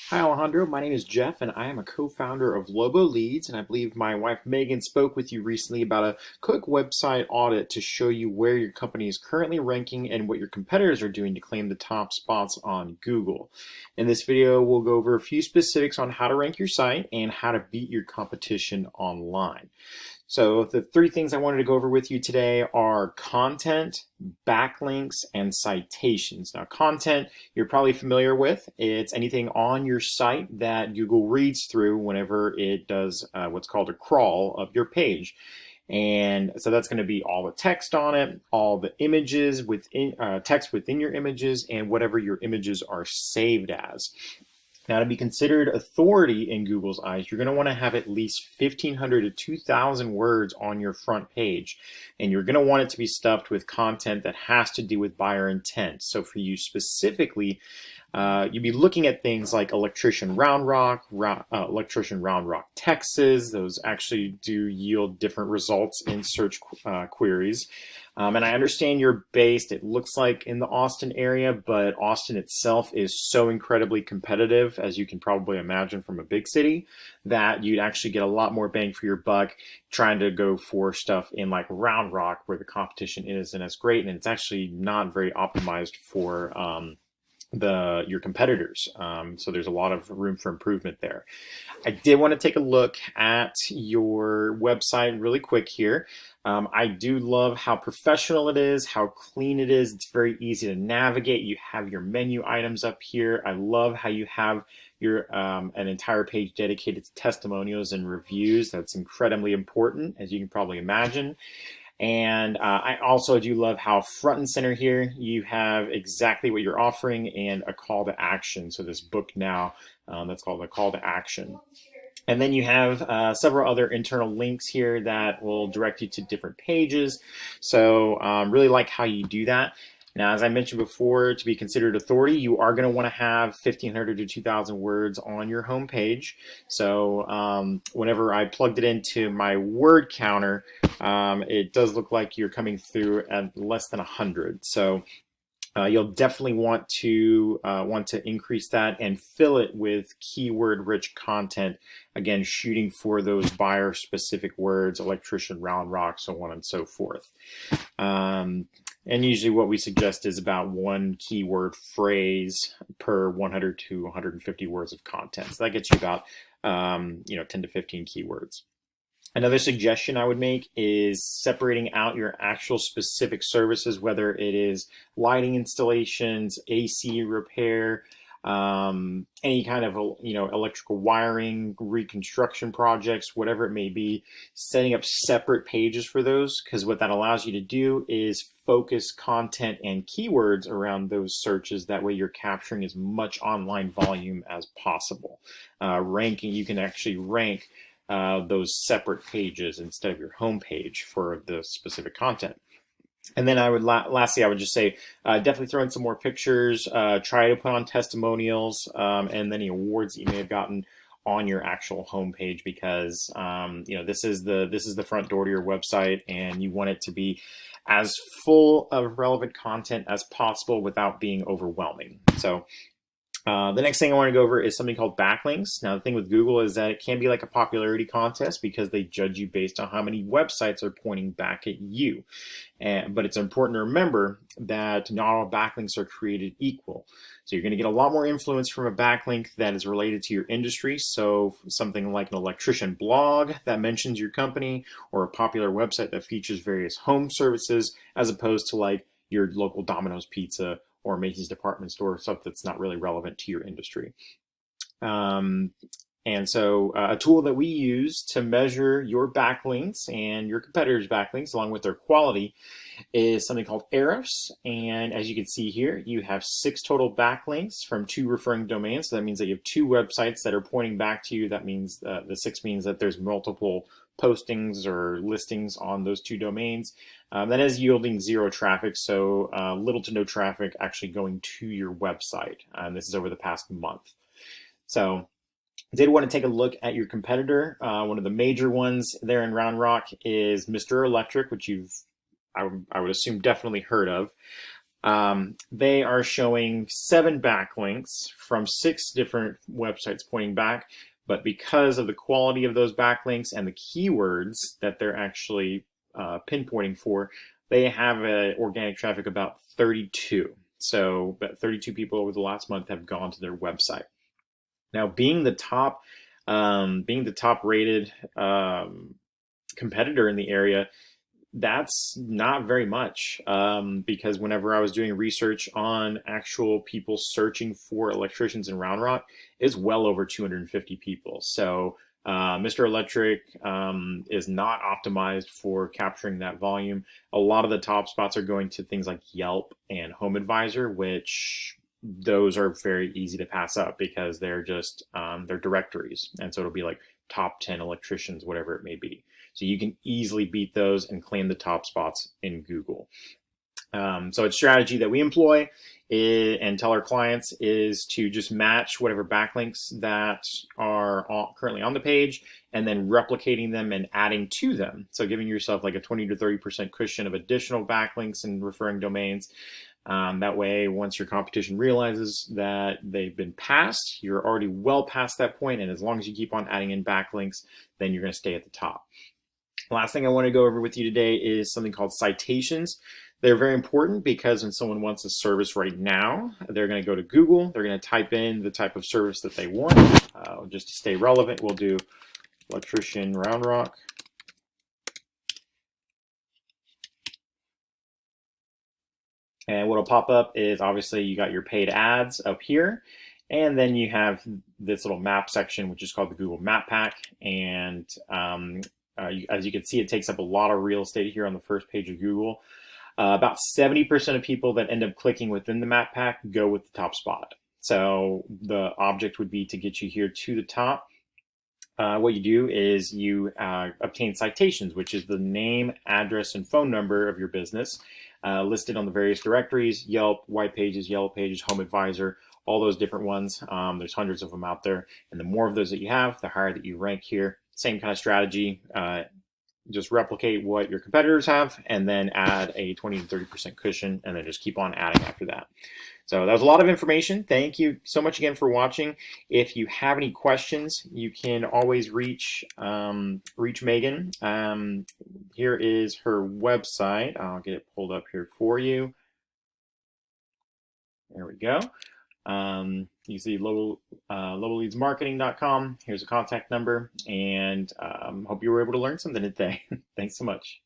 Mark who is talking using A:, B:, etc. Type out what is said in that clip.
A: Hi Alejandro, my name is Jeff and I am a co-founder of Lobo Leads, and I believe my wife Megan spoke with you recently about a quick website audit to show you where your company is currently ranking and what your competitors are doing to claim the top spots on Google. In this video, we'll go over a few specifics on how to rank your site and how to beat your competition online. So the three things I wanted to go over with you today are content, backlinks, and citations. Now, content you're probably familiar with. It's anything on your site that Google reads through whenever it does what's called a crawl of your page. And so that's going to be all the text on it, all the images within text within your images, and whatever your images are saved as. Now, to be considered authority in Google's eyes, you're going to want to have at least 1,500 to 2,000 words on your front page. And you're going to want it to be stuffed with content that has to do with buyer intent. So for you specifically, you'd be looking at things like Electrician Round Rock, Electrician Round Rock, Texas. Those actually do yield different results in search queries. And I understand you're based, it looks like, in the Austin area, but Austin itself is so incredibly competitive, as you can probably imagine from a big city, that you'd actually get a lot more bang for your buck trying to go for stuff in like Round Rock, where the competition isn't as great, and it's actually not very optimized for your competitors. So there's a lot of room for improvement there. I did want to take a look at your website really quick here. I do love how professional it is, how clean it is. It's very easy to navigate. You have your menu items up here. I love how you have your an entire page dedicated to testimonials and reviews. That's incredibly important, as you can probably imagine. And I also do love how front and center here you have exactly what you're offering and a call to action. So this book now, that's called a call to action. And then you have several other internal links here that will direct you to different pages. So really like how you do that. Now, as I mentioned before, to be considered authority, you are going to want to have 1,500 to 2,000 words on your homepage. So whenever I plugged it into my word counter, it does look like you're coming through at less than 100. So you'll definitely want to increase that and fill it with keyword-rich content. Again, shooting for those buyer-specific words, electrician, round rock, so on and so forth. And usually what we suggest is about one keyword phrase per 100 to 150 words of content. So that gets you about 10 to 15 keywords. Another suggestion I would make is separating out your actual specific services, whether it is lighting installations, AC repair, any kind of electrical wiring, reconstruction projects, whatever it may be, setting up separate pages for those, because what that allows you to do is focus content and keywords around those searches. That way you're capturing as much online volume as possible. You can actually rank those separate pages instead of your home page for the specific content. And then lastly, I would just say, definitely throw in some more pictures, try to put on testimonials, and any awards that you may have gotten on your actual homepage, because this is the front door to your website, and you want it to be as full of relevant content as possible without being overwhelming. So the next thing I want to go over is something called backlinks. Now, the thing with Google is that it can be like a popularity contest, because they judge you based on how many websites are pointing back at you. But it's important to remember that not all backlinks are created equal. So you're going to get a lot more influence from a backlink that is related to your industry. So something like an electrician blog that mentions your company, or a popular website that features various home services, as opposed to like your local Domino's Pizza or Macy's department store, stuff that's not really relevant to your industry. And so a tool that we use to measure your backlinks and your competitors' backlinks along with their quality is something called Ahrefs. And as you can see here, you have 6 total backlinks from 2 referring domains. So that means that you have 2 websites that are pointing back to you. That means the 6 means that there's multiple postings or listings on those 2 domains. That is yielding 0 traffic, so little to no traffic actually going to your website. And this is over the past month. So did want to take a look at your competitor. One of the major ones there in Round Rock is Mr. Electric, which I would assume definitely heard of. They are showing 7 backlinks from 6 different websites pointing back. But because of the quality of those backlinks and the keywords that they're actually pinpointing for, they have an organic traffic about 32. So about 32 people over the last month have gone to their website. Now, being the top rated competitor in the area, that's not very much, because whenever I was doing research on actual people searching for electricians in Round Rock, it's well over 250 people. So Mr. Electric is not optimized for capturing that volume. A lot of the top spots are going to things like Yelp and Home Advisor, which those are very easy to pass up because they're just they're directories, and so it'll be like top 10 electricians, whatever it may be. So you can easily beat those and claim the top spots in Google. So it's a strategy that we employ and tell our clients is to just match whatever backlinks that are currently on the page and then replicating them and adding to them. So giving yourself like a 20 to 30% cushion of additional backlinks and referring domains. That way, once your competition realizes that they've been passed, you're already well past that point, and as long as you keep on adding in backlinks, then you're going to stay at the top. Last thing I want to go over with you today is something called citations. They're very important because when someone wants a service right now, they're going to go to Google, they're going to type in the type of service that they want. Just to stay relevant, we'll do Electrician Round Rock. And what'll pop up is obviously you got your paid ads up here. And then you have this little map section, which is called the Google Map Pack. And as you can see, it takes up a lot of real estate here on the first page of Google. About 70% of people that end up clicking within the map pack go with the top spot. So the object would be to get you here to the top. What you do is you obtain citations, which is the name, address, and phone number of your business listed on the various directories: Yelp, White Pages, Yellow Pages, Home Advisor, all those different ones. There's hundreds of them out there. And the more of those that you have, the higher that you rank here. Same kind of strategy. Just replicate what your competitors have and then add a 20 to 30% cushion, and then just keep on adding after that. So that was a lot of information. Thank you so much again for watching. If you have any questions, you can always reach Megan. Here is her website. I'll get it pulled up here for you. There we go. You see globaleadsmarketing.com. Here's a contact number, and hope you were able to learn something today. Thanks so much.